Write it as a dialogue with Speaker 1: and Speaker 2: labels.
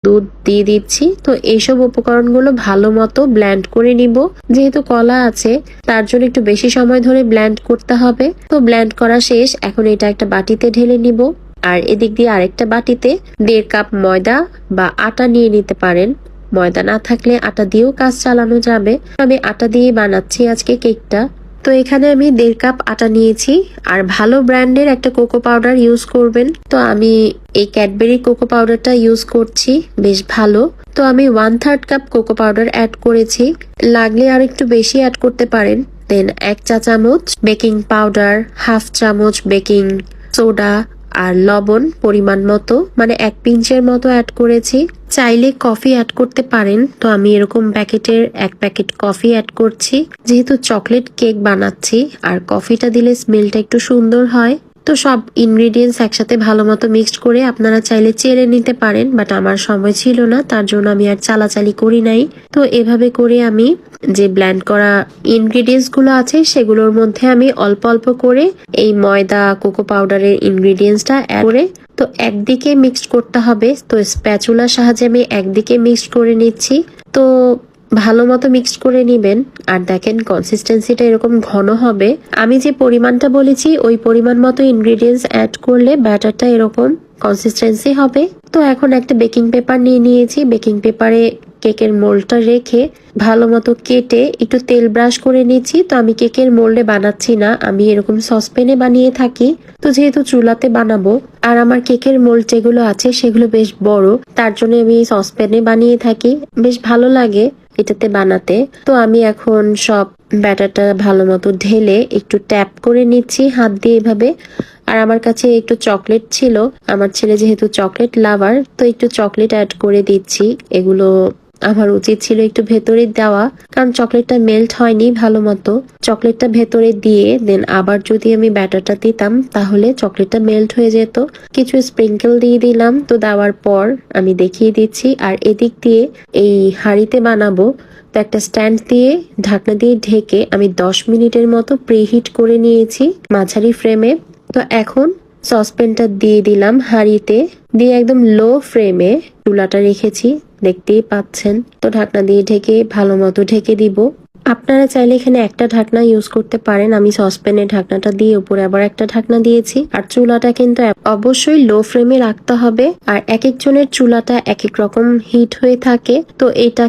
Speaker 1: দুধ দিয়ে দিচ্ছি। তো এইসব উপকরণগুলো ভালো মতো ব্লেন্ড করে নিব। যেহেতু কলা আছে তার জন্য একটু বেশি সময় ধরে ব্লেন্ড করতে হবে। তো ব্লেন্ড করা শেষ, এখন এটা একটা বাটিতে ঢেলে নিব। আর এদিক দিয়ে আরেকটা বাটিতে 1.5 কাপ ময়দা বা আটা নিয়ে নিতে পারেন। ময়দা না থাকলে আটা দিয়েও কাজ চালানো যাবে। আমি আটা দিয়ে বানাচ্ছি আজকে কেকটা। তো এখানে আমি 1.5 কাপ আটা নিয়েছি। আর ভালো ব্র্যান্ডের একটা কোকো পাউডার ইউজ করবেন। তো আমি এই ক্যাডবেরি কোকো পাউডারটা ইউজ করছি, বেশ ভালো। তো আমি 1/3 কাপ কোকো পাউডার অ্যাড করেছি, লাগলে আর একটু বেশি অ্যাড করতে পারেন। দেন 1 চা চামচ বেকিং পাউডার, 1/2 চামচ বেকিং সোডা আর লবণ পরিমাণ মতো, মানে 1 পিঞ্চের মতো অ্যাড করেছি। চাইলে কফি অ্যাড করতে পারেন। তো আমি এরকম প্যাকেটের 1 প্যাকেট কফি অ্যাড করছি, যেহেতু চকলেট কেক বানাচ্ছি আর কফিটা দিলে স্মেলটা একটু সুন্দর হয়। তো সব ইনগ্রেডিয়েন্টস একসাথে ভালো মতো মিক্সড করে আপনারা চাইলে চেলে নিতে পারেন, বাট আমার সময় ছিল না, তার জন্য আমি আর চালাচালি করি নাই। তো এভাবে করে আমি যে ব্লেন্ড করা ইনগ্রেডিয়েন্টস গুলো আছে সেগুলোর মধ্যে আমি অল্প অল্প করে এই ময়দা কোকো পাউডারের ইনগ্রেডিয়েন্টসটা অ্যাড করে তো একদিকে মিক্সড করতে হবে। তো স্প্যাচুলার সাহায্যে আমি একদিকে মিক্সড করে নিচ্ছি। তো ভালো মতো মিক্সড করে নিবেন। আর দেখেন কনসিস্টেন্সিটা এরকম ঘন হবে। আমি যে পরিমাণটা বলেছি ওই পরিমাণ মতো ইনগ্রেডিয়েন্টস অ্যাড করলে ব্যাটারটা এরকম কনসিস্টেন্সি হবে। তো এখন একটা বেকিং পেপার নিয়ে নিয়েছি। বেকিং পেপারে কেকের মোল্ডটা রেখে ভালো মতো কেটে একটু তেল ব্রাশ করে নিচ্ছি। তো আমি কেকের মোল্ডে বানাচ্ছি না, আমি এরকম সসপ্যানে বানিয়ে থাকি। তো যেহেতু চুলাতে বানাবো আর আমার কেকের মোল্ড যেগুলো আছে সেগুলো বেশ বড়, তার জন্য আমি সসপ্যানে বানিয়ে থাকি, বেশ ভালো লাগে এটাতে বানাতে। তো আমি এখন সব ব্যাটারটা ভালো মতো ঢেলে একটু ট্যাপ করে নিচ্ছি হাত দিয়ে এভাবে। আর আমার কাছে একটু চকলেট ছিল, আমার ছেলে যেহেতু চকলেট লাভার, তো একটু চকলেট অ্যাড করে দিচ্ছি। এগুলো আমার উচিত ছিল একটু ভেতরে দেওয়া, কারণ চকলেটটা মেল্ট হয়নি ভালো মতো। চকলেটটা ভেতরে দিয়ে দেন আবার যদি আমি ব্যাটারটা দিতাম তাহলে চকলেটটা মেল্ট হয়ে যেত। কিছু স্প্রিঙ্কেল দিয়ে দিলাম। তো দেওয়ার পর আমি দেখিয়ে দিচ্ছি। আর এদিক দিয়ে এই হাঁড়িতে বানাবো, তো একটা স্ট্যান্ড দিয়ে ঢাকনা দিয়ে ঢেকে আমি 10 মিনিটের মতো প্রিহিট করে নিয়েছি মাঝারি ফ্লেমে। তো এখন সসপ্যানটা দিয়ে দিলাম হাঁড়িতে, দিয়ে একদম লো ফ্লেমে চুলাটা রেখেছি, দেখতেই পাচ্ছেন। তো ঢাকনা দিয়ে ঢেকে ভালো মতো ঢেকে দিব। আপনারা চাইলে এখানে একটা ঢাকনা ইউজ করতে পারেন, আমি সসপ্যানের ঢাকনাটা দিয়ে উপরে আবার একটা ঢাকনা দিয়েছি। আর চুলাটা কিন্তু অবশ্যই লো ফ্লেমে রাখতে হবে। আর এক একজনের চুলাটা এক এক রকম হিট হয়ে থাকে, তো এটা